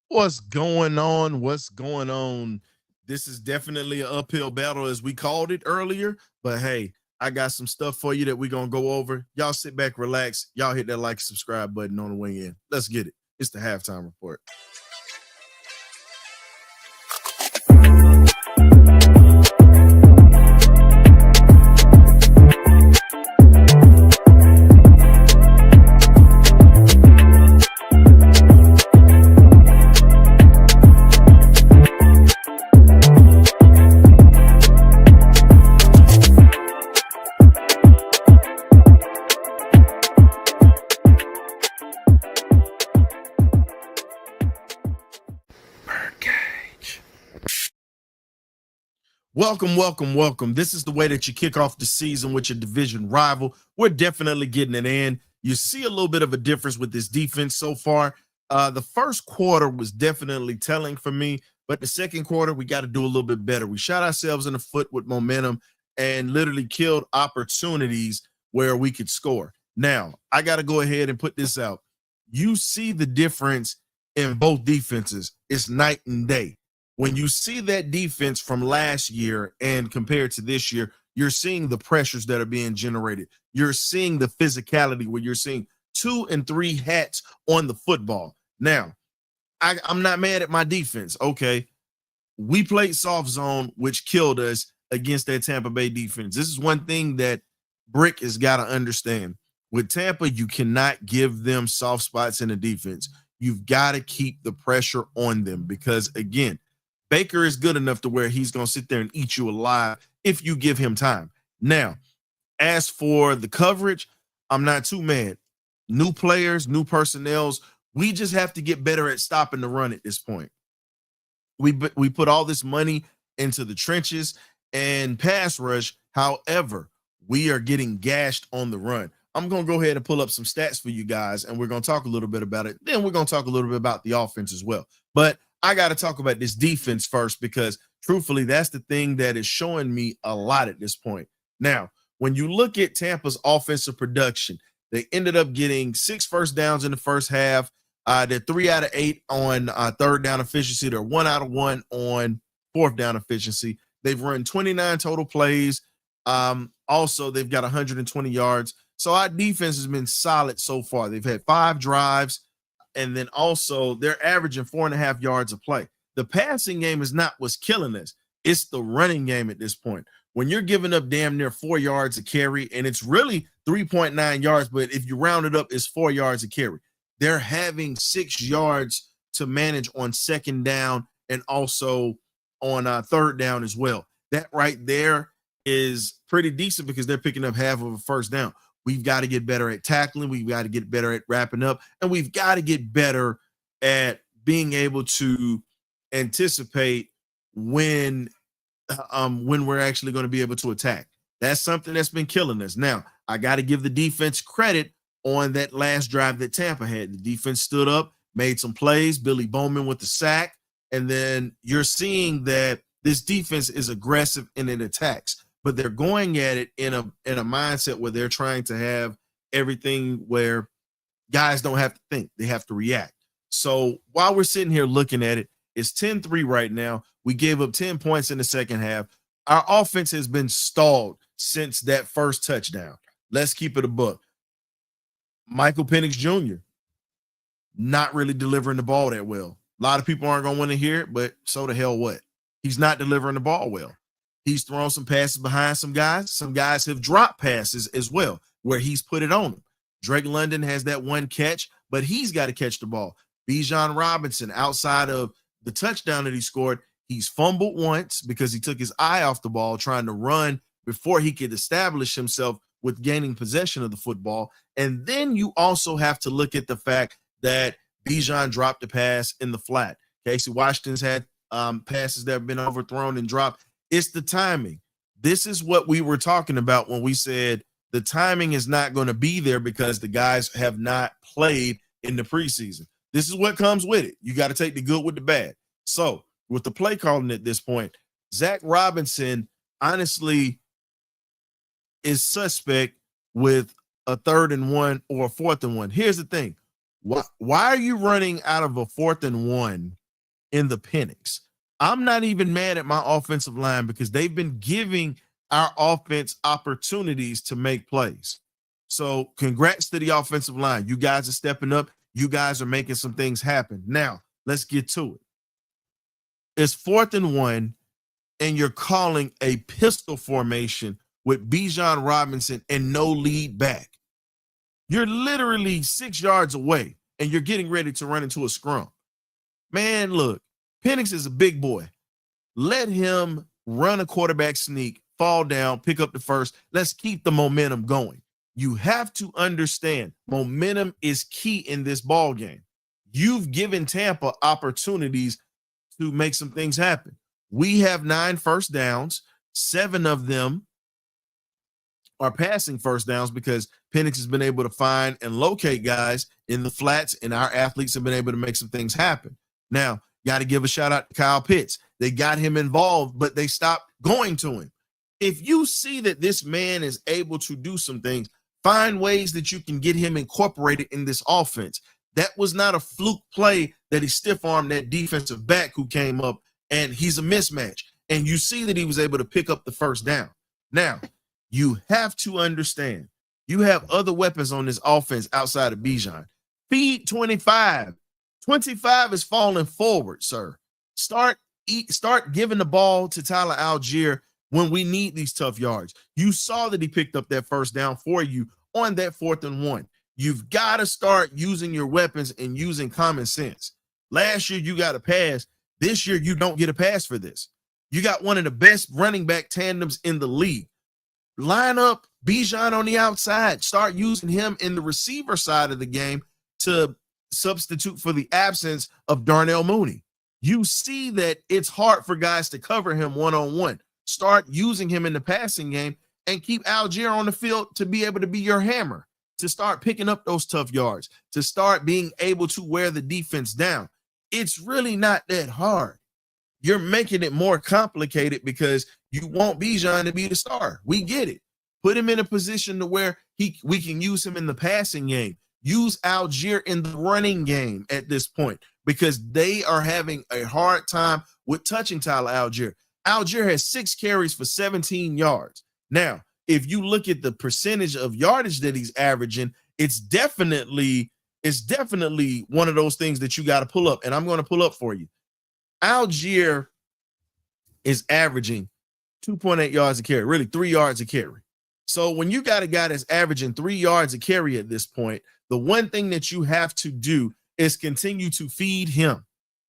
What's going on? What's going on? This is definitely an uphill battle, as we called it earlier. But hey, I got some stuff for you that we're going to go over. Y'all sit back, relax. Y'all hit that like, subscribe button on the way in. Let's get it. It's the halftime report. Welcome. This is the way that you kick off the season with your division rival. We're definitely getting it in. You see a little bit of a difference with this defense so far. The first quarter was definitely telling for me, but the second quarter, we got to do a little bit better. We shot ourselves in the foot with momentum and literally killed opportunities where we could score. Now, I got to go ahead and put this out. You see the difference in both defenses. It's night and day. When you see that defense from last year and compared to this year, you're seeing the pressures that are being generated. You're seeing the physicality where you're seeing 2 and 3 hats on the football. Now, I'm not mad at my defense. Okay, we played soft zone, which killed us against that Tampa Bay defense. This is one thing that Brick has got to understand. With Tampa, you cannot give them soft spots in the defense. You've got to keep the pressure on them because, again, Baker is good enough to where he's going to sit there and eat you alive if you give him time. Now, as for the coverage, I'm not too mad. New players, new personnels, we just have to get better at stopping the run at this point. We put all this money into the trenches and pass rush. However, we are getting gashed on the run. I'm going to go ahead and pull up some stats for you guys, and we're going to talk a little bit about it. Then we're going to talk a little bit about the offense as well. But I got to talk about this defense first because, truthfully, that's the thing that is showing me a lot at this point. Now, when you look at Tampa's offensive production, they ended up getting 6 first downs in the first half. They're 3 out of 8 on third down efficiency. They're 1 out of 1 on fourth down efficiency. They've run 29 total plays. Also, they've got 120 yards. So our defense has been solid so far. They've had 5 drives. And then also they're averaging 4.5 yards a play. The passing game is not what's killing us. It's the running game at this point. When you're giving up damn near 4 yards a carry, and it's really 3.9 yards, but if you round it up, it's 4 yards a carry. They're having 6 yards to manage on second down and also on third down as well. That right there is pretty decent because they're picking up half of a first down. We've got to get better at tackling. We've got to get better at wrapping up. And we've got to get better at being able to anticipate when we're actually going to be able to attack. That's something that's been killing us. Now, I got to give the defense credit on that last drive that Tampa had. The defense stood up, made some plays. Billy Bowman with the sack. And then you're seeing that this defense is aggressive and it attacks. But they're going at it in a mindset where they're trying to have everything where guys don't have to think. They have to react. So while we're sitting here looking at it, it's 10-3 right now. We gave up 10 points in the second half. Our offense has been stalled since that first touchdown. Let's keep it a buck. Michael Penix Jr. not really delivering the ball that well. A lot of people aren't going to want to hear it, but so the hell what? He's not delivering the ball well. He's thrown some passes behind some guys. Some guys have dropped passes as well, where he's put it on them. Drake London has that one catch, but he's got to catch the ball. Bijan Robinson, outside of the touchdown that he scored, he's fumbled once because he took his eye off the ball trying to run before he could establish himself with gaining possession of the football. And then you also have to look at the fact that Bijan dropped the pass in the flat. Casey Washington's had passes that have been overthrown and dropped. It's the timing. This is what we were talking about when we said the timing is not going to be there because the guys have not played in the preseason. This is what comes with it. You got to take the good with the bad. So with the play calling at this point, Zach Robinson honestly is suspect with a 3rd and 1 or a 4th and 1. Here's the thing. Why are you running out of a 4th and 1 in the Penix? I'm not even mad at my offensive line because they've been giving our offense opportunities to make plays. So congrats to the offensive line. You guys are stepping up. You guys are making some things happen. Now, let's get to it. It's 4th and 1, and you're calling a pistol formation with Bijan Robinson and no lead back. You're literally 6 yards away, and you're getting ready to run into a scrum. Man, look, Penix is a big boy. Let him run a quarterback sneak, fall down, pick up the first. Let's keep the momentum going. You have to understand momentum is key in this ball game. You've given Tampa opportunities to make some things happen. We have 9 first downs. 7 of them are passing first downs because Penix has been able to find and locate guys in the flats, and our athletes have been able to make some things happen. Now, got to give a shout out to Kyle Pitts. They got him involved, but they stopped going to him. If you see that this man is able to do some things, find ways that you can get him incorporated in this offense. That was not a fluke play that he stiff-armed that defensive back who came up, and he's a mismatch. And you see that he was able to pick up the first down. Now, you have to understand, you have other weapons on this offense outside of Bijan. Feed 25. 25 is falling forward, sir. Start giving the ball to Tyler Algier when we need these tough yards. You saw that he picked up that first down for you on that 4th and 1. You've got to start using your weapons and using common sense. Last year, you got a pass. This year, you don't get a pass for this. You got one of the best running back tandems in the league. Line up Bijan on the outside. Start using him in the receiver side of the game to substitute for the absence of Darnell Mooney. You see that it's hard for guys to cover him one-on-one. Start using him in the passing game and keep Algier on the field to be able to be your hammer, to start picking up those tough yards, to start being able to wear the defense down. It's really not that hard. You're making it more complicated because you want Bijan to be the star. We get it. Put him in a position to where we can use him in the passing game. Use Algier in the running game at this point because they are having a hard time with touching Tyler Algier. Algier has 6 carries for 17 yards. Now, if you look at the percentage of yardage that he's averaging, it's definitely one of those things that you got to pull up, and I'm going to pull up for you. Algier is averaging 2.8 yards a carry, really 3 yards a carry. So when you got a guy that's averaging 3 yards a carry at this point, the one thing that you have to do is continue to feed him.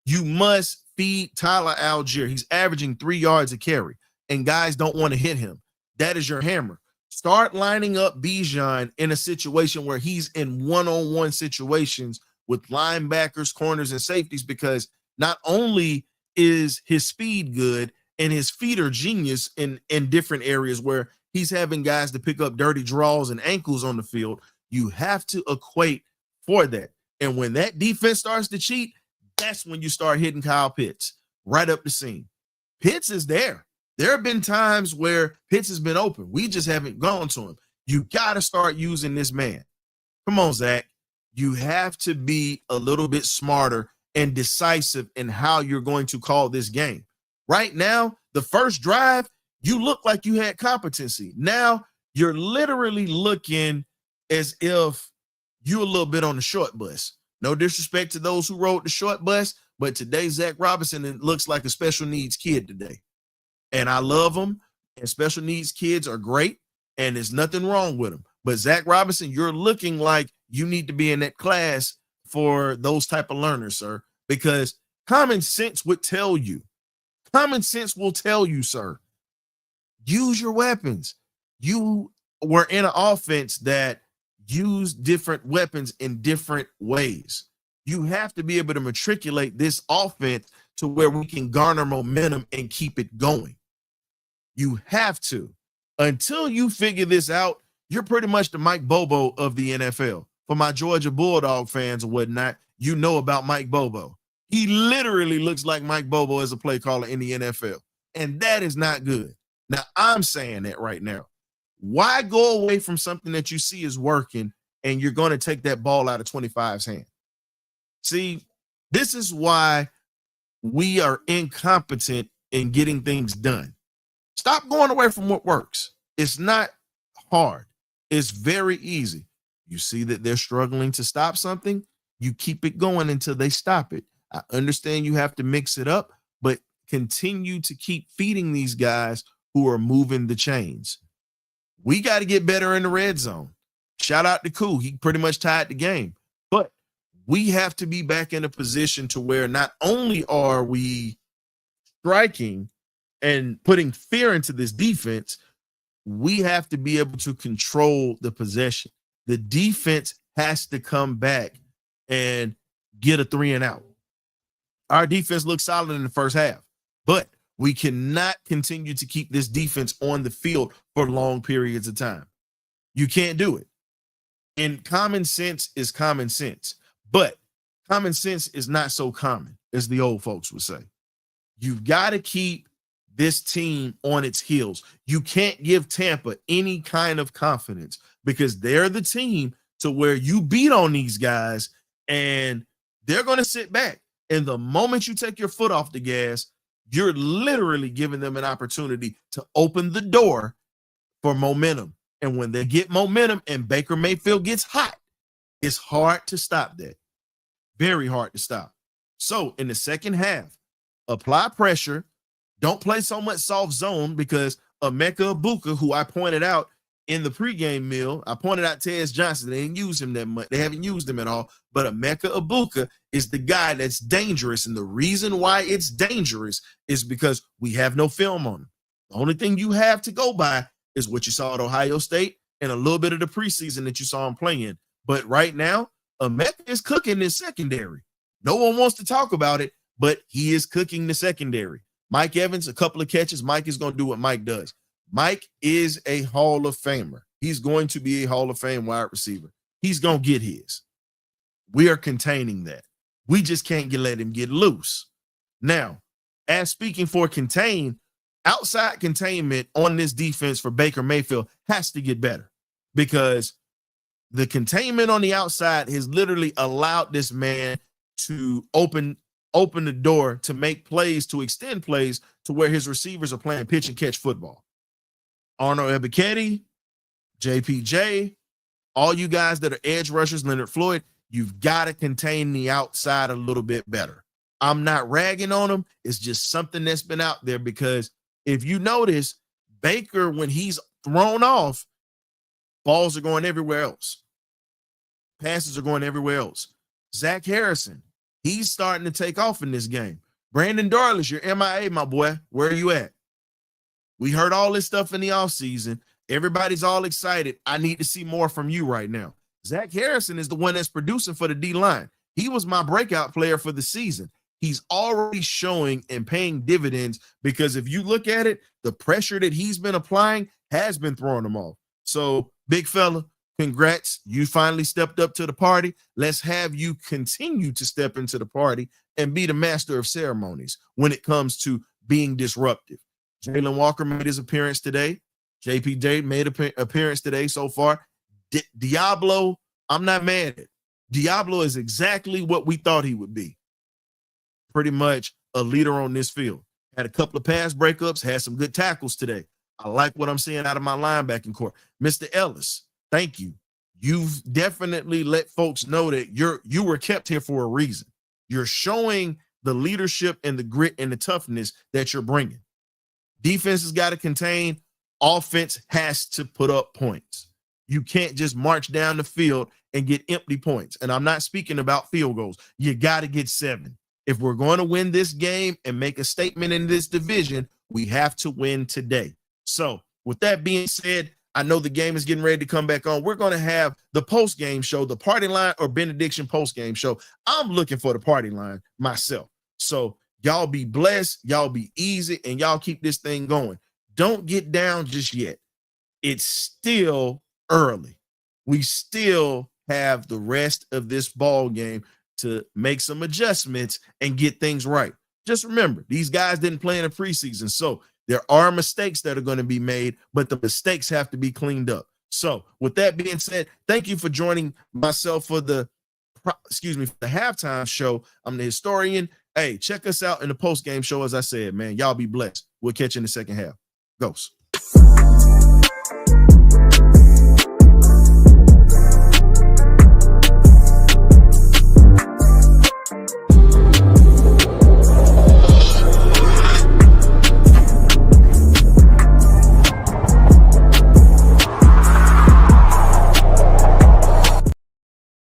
You must feed Tyler Algier. He's averaging 3 yards a carry, and guys don't want to hit him. That is your hammer. Start lining up Bijan in a situation where he's in one-on-one situations with linebackers, corners, and safeties, because not only is his speed good and his feet are genius in different areas where he's having guys to pick up dirty draws and ankles on the field, you have to equate for that. And when that defense starts to cheat, that's when you start hitting Kyle Pitts right up the seam. Pitts is there. There have been times where Pitts has been open. We just haven't gone to him. You got to start using this man. Come on, Zach. You have to be a little bit smarter and decisive in how you're going to call this game. Right now, the first drive, you look like you had competency. Now you're literally looking as if you're a little bit on the short bus. No disrespect to those who rode the short bus, but today Zach Robinson, it looks like a special needs kid today. And I love them, and special needs kids are great, and there's nothing wrong with them. But Zach Robinson, you're looking like you need to be in that class for those type of learners, sir, because common sense would tell you. Common sense will tell you, sir, use your weapons. You were in an offense that used different weapons in different ways. You have to be able to matriculate this offense to where we can garner momentum and keep it going. You have to. Until you figure this out, you're pretty much the Mike Bobo of the NFL. For my Georgia Bulldog fans or whatnot, you know about Mike Bobo. He literally looks like Mike Bobo as a play caller in the NFL. And that is not good. Now, I'm saying that right now. Why go away from something that you see is working and you're going to take that ball out of 25's hand? See, this is why we are incompetent in getting things done. Stop going away from what works. It's not hard. It's very easy. You see that they're struggling to stop something, you keep it going until they stop it. I understand you have to mix it up, but continue to keep feeding these guys who are moving the chains. We got to get better in the red zone. Shout out to Koo. He pretty much tied the game. But we have to be back in a position to where not only are we striking and putting fear into this defense, we have to be able to control the possession. The defense has to come back and get a 3 and out. Our defense looked solid in the first half, but we cannot continue to keep this defense on the field for long periods of time. You can't do it. And common sense is common sense, but common sense is not so common, as the old folks would say. You've got to keep this team on its heels. You can't give Tampa any kind of confidence because they're the team to where you beat on these guys and they're going to sit back. And the moment you take your foot off the gas, you're literally giving them an opportunity to open the door for momentum. And when they get momentum and Baker Mayfield gets hot, it's hard to stop that. Very hard to stop. So in the second half, apply pressure. Don't play so much soft zone because Emeka Egbuka, who I pointed out in the pregame meal, I pointed out Tez Johnson. They didn't use him that much. They haven't used him at all. But Emeka Egbuka is the guy that's dangerous. And the reason why it's dangerous is because we have no film on him. The only thing you have to go by is what you saw at Ohio State and a little bit of the preseason that you saw him playing. But right now, Emeka is cooking this secondary. No one wants to talk about it, but he is cooking the secondary. Mike Evans, a couple of catches. Mike is going to do what Mike does. Mike is a Hall of Famer. He's going to be a Hall of Fame wide receiver. He's going to get his. We are containing that. We just can't let him get loose. Now, as speaking for contain, outside containment on this defense for Baker Mayfield has to get better because the containment on the outside has literally allowed this man to open the door to make plays, to extend plays to where his receivers are playing pitch and catch football. Arnold Ebiketie, JPJ, all you guys that are edge rushers, Leonard Floyd, you've got to contain the outside a little bit better. I'm not ragging on him. It's just something that's been out there because if you notice, Baker, when he's thrown off, balls are going everywhere else. Passes are going everywhere else. Zach Harrison, he's starting to take off in this game. Brandon Darlish, you're MIA, my boy. Where are you at? We heard all this stuff in the offseason. Everybody's all excited. I need to see more from you right now. Zach Harrison is the one that's producing for the D-line. He was my breakout player for the season. He's already showing and paying dividends because if you look at it, the pressure that he's been applying has been throwing him off. So, big fella, congrats. You finally stepped up to the party. Let's have you continue to step into the party and be the master of ceremonies when it comes to being disruptive. Jalen Walker made his appearance today. JPJ made an appearance today so far. Diablo, I'm not mad at. Diablo is exactly what we thought he would be. Pretty much a leader on this field. Had a couple of pass breakups, had some good tackles today. I like what I'm seeing out of my linebacking core. Mr. Ellis, thank you. You've definitely let folks know that you were kept here for a reason. You're showing the leadership and the grit and the toughness that you're bringing. Defense has got to contain. Offense has to put up points. You can't just march down the field and get empty points. And I'm not speaking about field goals. You got to get 7. If we're going to win this game and make a statement in this division, we have to win today. So with that being said, I know the game is getting ready to come back on. We're going to have the post-game show, the party line or benediction post-game show. I'm looking for the party line myself. So y'all be blessed, y'all be easy, and y'all keep this thing going. Don't get down just yet. It's still early. We still have the rest of this ball game to make some adjustments and get things right. Just remember, these guys didn't play in the preseason, so there are mistakes that are going to be made, but the mistakes have to be cleaned up. So with that being said, thank you for joining myself for the excuse me, for the halftime show. I'm the historian. Hey, check us out in the post-game show. As I said, man, y'all be blessed. We'll catch you in the second half. Ghost.